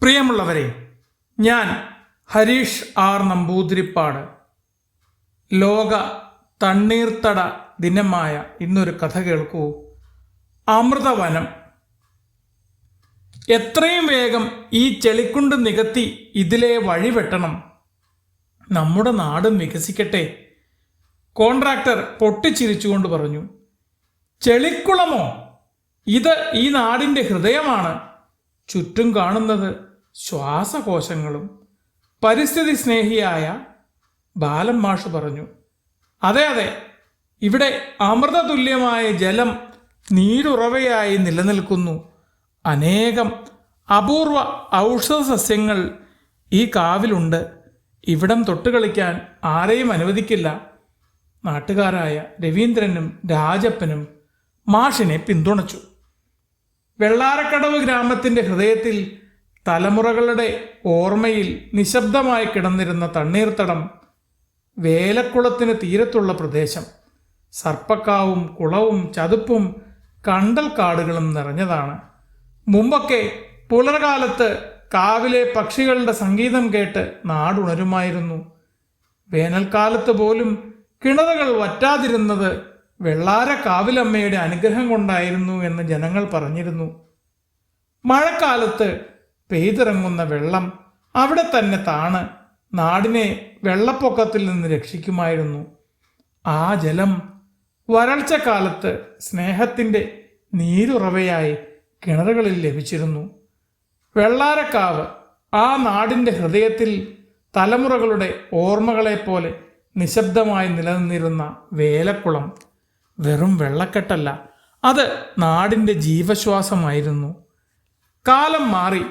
പ്രിയമുള്ളവരെ, ഞാൻ ഹരീഷ് ആർ നമ്പൂതിരിപ്പാട്. ലോക തണ്ണീർത്തട ദിനമായ ഇന്നൊരു കഥ കേൾക്കൂ. അമൃതവനം. എത്രയും വേഗം ഈ ചെളിക്കുണ്ട് നികത്തി ഇതിലെ വഴി വെട്ടണം. നമ്മുടെ നാടും വികസിക്കട്ടെ. കോൺട്രാക്ടർ പൊട്ടിച്ചിരിച്ചുകൊണ്ട് പറഞ്ഞു. ചെളിക്കുളമോ? ഇത് ഈ നാടിൻ്റെ ഹൃദയമാണ്. ചുറ്റും കാണുന്നത് ശ്വാസകോശങ്ങളും. പരിസ്ഥിതി സ്നേഹിയായ ബാലൻ മാഷ് പറഞ്ഞു. അതെ അതെ, ഇവിടെ അമൃതതുല്യമായ ജലം നീരുറവയായി നിലനിൽക്കുന്നു. അനേകം അപൂർവ ഔഷധ സസ്യങ്ങൾ ഈ കാവിലുണ്ട്. ഇവിടം തൊട്ടുകളിക്കാൻ ആരെയും അനുവദിക്കില്ല. നാട്ടുകാരായ രവീന്ദ്രനും രാജപ്പനും മാഷിനെ പിന്തുണച്ചു. വെള്ളാരക്കടവ് ഗ്രാമത്തിൻ്റെ ഹൃദയത്തിൽ തലമുറകളുടെ ഓർമ്മയിൽ നിശബ്ദമായി കിടന്നിരുന്ന തണ്ണീർത്തടം വേലക്കുളത്തിന് തീരത്തുള്ള പ്രദേശം. സർപ്പക്കാവും കുളവും ചതുപ്പും കണ്ടൽക്കാടുകളും നിറഞ്ഞതാണ്. മുമ്പൊക്കെ പുലർകാലത്ത് കാവിലെ പക്ഷികളുടെ സംഗീതം കേട്ട് നാടുണരുമായിരുന്നു. വേനൽക്കാലത്ത് പോലും കിണറുകൾ വറ്റാതിരുന്നത് വെള്ളാര കാവിലമ്മയുടെ അനുഗ്രഹം കൊണ്ടായിരുന്നു എന്ന് ജനങ്ങൾ പറഞ്ഞിരുന്നു. മഴക്കാലത്ത് പെയ്തിറങ്ങുന്ന വെള്ളം അവിടെ തന്നെ താണ് നാടിനെ വെള്ളപ്പൊക്കത്തിൽ നിന്ന് രക്ഷിക്കുമായിരുന്നു. ആ ജലം വരൾച്ചക്കാലത്ത് സ്നേഹത്തിൻ്റെ നീരുറവയായി കിണറുകളിൽ ലഭിച്ചിരുന്നു. വെള്ളാരക്കാവ് ആ നാടിൻ്റെ ഹൃദയത്തിൽ തലമുറകളുടെ ഓർമ്മകളെപ്പോലെ നിശബ്ദമായി നിലനിന്നിരുന്ന വേലക്കുളം വെറും വെള്ളക്കെട്ടല്ല, അത് നാടിൻ്റെ ജീവശ്വാസമായിരുന്നു. കാലം മാറി.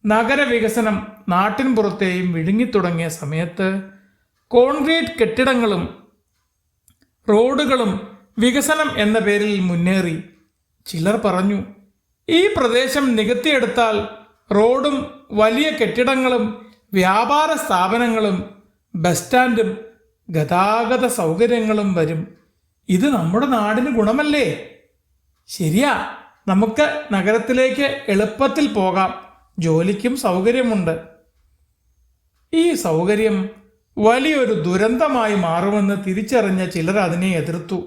നഗരവികസനം നാട്ടിൻപുറത്തെയും വിഴുങ്ങിത്തുടങ്ങിയ സമയത്ത് കോൺക്രീറ്റ് കെട്ടിടങ്ങളും റോഡുകളും വികസനം എന്ന പേരിൽ മുന്നേറി. ചിലർ പറഞ്ഞു, ഈ പ്രദേശം നികത്തിയെടുത്താൽ റോഡും വലിയ കെട്ടിടങ്ങളും വ്യാപാര സ്ഥാപനങ്ങളും ബസ് സ്റ്റാൻഡും ഗതാഗത സൗകര്യങ്ങളും വരും. ഇത് നമ്മുടെ നാടിന് ഗുണമല്ലേ? ശരിയാ, നമുക്ക് നഗരത്തിലേക്ക് എളുപ്പത്തിൽ പോകാം. ജോലിക്കും സൗകര്യമുണ്ട്. ഈ സൗകര്യം വലിയൊരു ദുരന്തമായി മാറുമെന്ന് തിരിച്ചറിഞ്ഞ ചിലർ അതിനെ എതിർത്തു.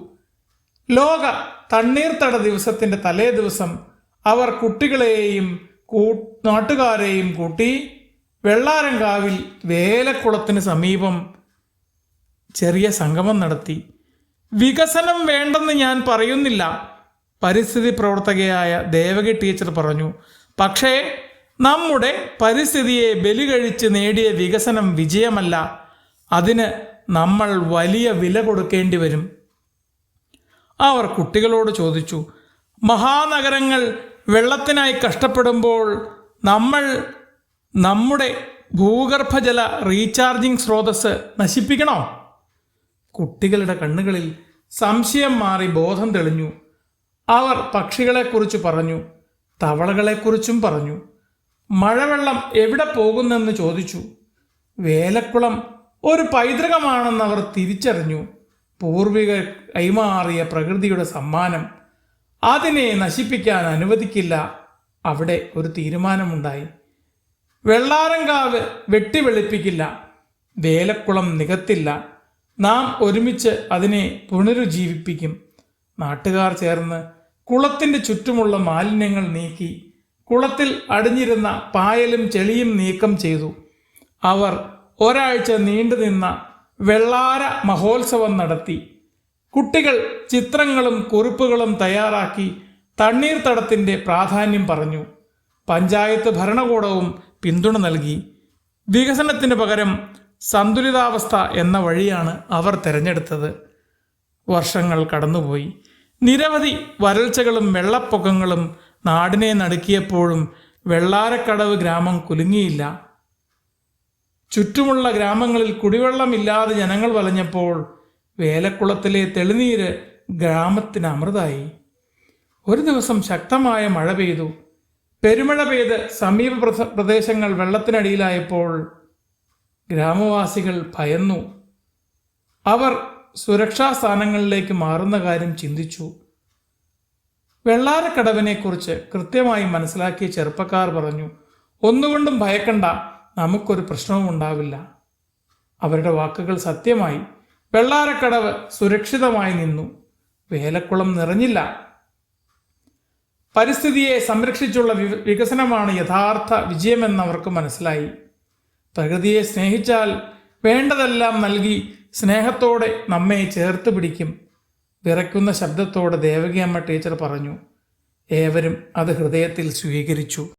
ലോക തണ്ണീർത്തട ദിവസത്തിൻ്റെ തലേ ദിവസം അവർ കുട്ടികളെയും നാട്ടുകാരെയും കൂട്ടി വെള്ളാരങ്കാവിൽ വേലക്കുളത്തിന് സമീപം ചെറിയ സംഗമം നടത്തി. വികസനം വേണ്ടെന്ന് ഞാൻ പറയുന്നില്ല, പരിസ്ഥിതി പ്രവർത്തകയായ ദേവകി ടീച്ചർ പറഞ്ഞു. പക്ഷേ നമ്മുടെ പരിസ്ഥിതിയെ ബലി കഴിച്ച് നേടിയ വികസനം വിജയമല്ല. അതിന് നമ്മൾ വലിയ വില കൊടുക്കേണ്ടി വരും. അവർ കുട്ടികളോട് ചോദിച്ചു, മഹാനഗരങ്ങൾ വെള്ളത്തിനായി കഷ്ടപ്പെടുമ്പോൾ നമ്മൾ നമ്മുടെ ഭൂഗർഭജല റീചാർജിംഗ് സ്രോതസ് നശിപ്പിക്കണോ? കുട്ടികളുടെ കണ്ണുകളിൽ സംശയം മാറി ബോധം തെളിഞ്ഞു. അവർ പക്ഷികളെക്കുറിച്ച് പറഞ്ഞു, തവളകളെക്കുറിച്ചും പറഞ്ഞു. മഴവെള്ളം എവിടെ പോകുന്നെന്ന് ചോദിച്ചു. വേലക്കുളം ഒരു പൈതൃകമാണെന്ന് അവർ തിരിച്ചറിഞ്ഞു. പൂർവികർ കൈമാറിയ പ്രകൃതിയുടെ സമ്മാനം. അതിനെ നശിപ്പിക്കാൻ അനുവദിക്കില്ല. അവിടെ ഒരു തീരുമാനമുണ്ടായി. വെള്ളാരങ്കാവ് വെട്ടിവെളിപ്പിക്കില്ല, വേലക്കുളം നികത്തില്ല. നാം ഒരുമിച്ച് അതിനെ പുനരുജ്ജീവിപ്പിക്കും. നാട്ടുകാർ ചേർന്ന് കുളത്തിൻ്റെ ചുറ്റുമുള്ള മാലിന്യങ്ങൾ നീക്കി കുളത്തിൽ അടിഞ്ഞിരുന്ന പായലും ചെളിയും നീക്കം ചെയ്തു. അവർ ഒരാഴ്ച നീണ്ടുനിന്ന വെള്ളാര മഹോത്സവം നടത്തി. കുട്ടികൾ ചിത്രങ്ങളും കുറിപ്പുകളും തയ്യാറാക്കി തണ്ണീർത്തടത്തിൻ്റെ പ്രാധാന്യം പറഞ്ഞു. പഞ്ചായത്ത് ഭരണകൂടവും പിന്തുണ നൽകി. വികസനത്തിന് പകരം സന്തുലിതാവസ്ഥ എന്ന വഴിയാണ് അവർ തിരഞ്ഞെടുത്തത്. വർഷങ്ങൾ കടന്നുപോയി. നിരവധി വരൾച്ചകളും വെള്ളപ്പൊക്കങ്ങളും നാടിനെ നടുക്കിയപ്പോഴും വെള്ളാരക്കടവ് ഗ്രാമം കുലുങ്ങിയില്ല. ചുറ്റുമുള്ള ഗ്രാമങ്ങളിൽ കുടിവെള്ളമില്ലാതെ ജനങ്ങൾ വലഞ്ഞപ്പോൾ വേലക്കുളത്തിലെ തെളിനീര് ഗ്രാമത്തിന് അമൃതായി. ഒരു ദിവസം ശക്തമായ മഴ പെയ്തു. പെരുമഴ പെയ്ത് സമീപ പ്രദേശങ്ങൾ വെള്ളത്തിനടിയിലായപ്പോൾ ഗ്രാമവാസികൾ ഭയന്നു. അവർ സുരക്ഷാ സ്ഥാനങ്ങളിലേക്ക് മാറുന്ന കാര്യം ചിന്തിച്ചു. വെള്ളാരക്കടവിനെക്കുറിച്ച് കൃത്യമായി മനസ്സിലാക്കിയ ചെറുപ്പക്കാർ പറഞ്ഞു, ഒന്നുകൊണ്ടും ഭയക്കണ്ട, നമുക്കൊരു പ്രശ്നവും ഉണ്ടാവില്ല. അവരുടെ വാക്കുകൾ സത്യമായി. വെള്ളാരക്കടവ് സുരക്ഷിതമായി നിന്നു. വേലക്കുളം നിറഞ്ഞില്ല. പരിസ്ഥിതിയെ സംരക്ഷിച്ചുള്ള വികസനമാണ് യഥാർത്ഥ വിജയമെന്ന് അവർക്ക് മനസ്സിലായി. പ്രകൃതിയെ സ്നേഹിച്ചാൽ വേണ്ടതെല്ലാം നൽകി സ്നേഹത്തോടെ നമ്മെ ചേർത്ത് പിടിക്കും. വിറയ്ക്കുന്ന ശബ്ദത്തോടെ ദേവകിയമ്മ ടീച്ചർ പറഞ്ഞു. ഏവരും അത് ഹൃദയത്തിൽ സ്വീകരിച്ചു.